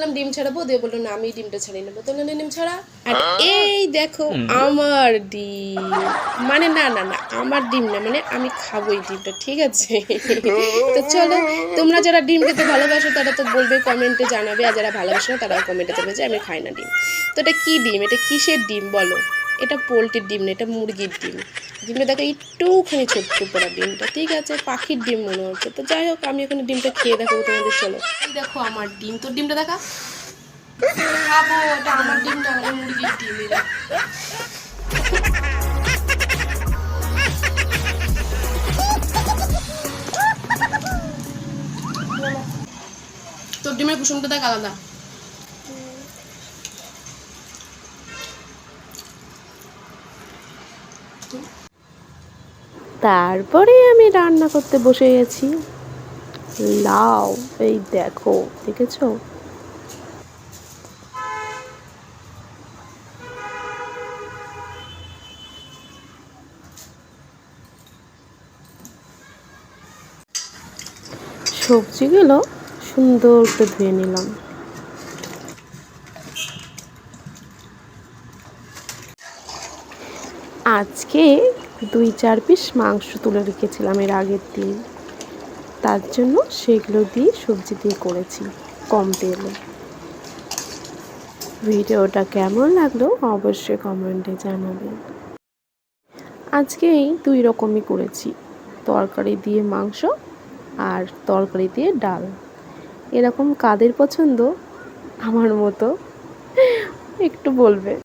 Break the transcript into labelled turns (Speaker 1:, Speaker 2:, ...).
Speaker 1: বললাম ডিম ছাড়াবো, দিয়ে বললো না আমি ডিমটা ছাড়িয়ে নেবো। তো ডিম ছাড়া। আর এই দেখো আমার ডিম, মানে না না না আমার ডিম না, মানে আমি খাবো এই ডিমটা, ঠিক আছে? তো চলো, তোমরা যারা ডিম খেতে ভালোবাসো তারা তো বলবে, কমেন্টে জানাবে, আর যারা ভালোবাসো না তারাও কমেন্টে জানাবে যে আমি খাই না ডিম। তো এটা কী ডিম, এটা কিসের ডিম বলো? এটা পোলট্রির ডিম না, এটা মুরগির ডিম। ডিমটা দেখো একটুখানি ছোট্ট পড়া ডিমটা, ঠিক আছে? পাখির ডিম মনে হচ্ছে। তো যাই হোক, আমি এখন ডিমটা খেয়ে দেখাবো তোমাদের, চলো। এই দেখো আমার ডিম, তোর ডিমটা দেখা। খাবো, এটা আমার ডিম না, মানে মুরগির ডিম। এরা তোর ডিমের কুসুমটা দেখ আলাদা। তারপরে আমি রান্না করতে বসে গেছি। লাউ, এই দেখো, দেখেছো? সবজিগুলো সুন্দর করে ধুয়ে নিলাম। আজকে 2-4 পিস মাংস তুলে রেখেছিলাম এর আগের দিন, তার জন্য সেগুলো দিয়ে সবজি দিয়ে করেছি কম তেলে। ভিডিওটা কেমন লাগলো অবশ্যই কমেন্টে জানাবেন। আজকে এই 2 রকমই করেছি, তরকারি দিয়ে মাংস আর তরকারি দিয়ে ডাল। এরকম কাদের পছন্দ আমার মতো একটু বলবে।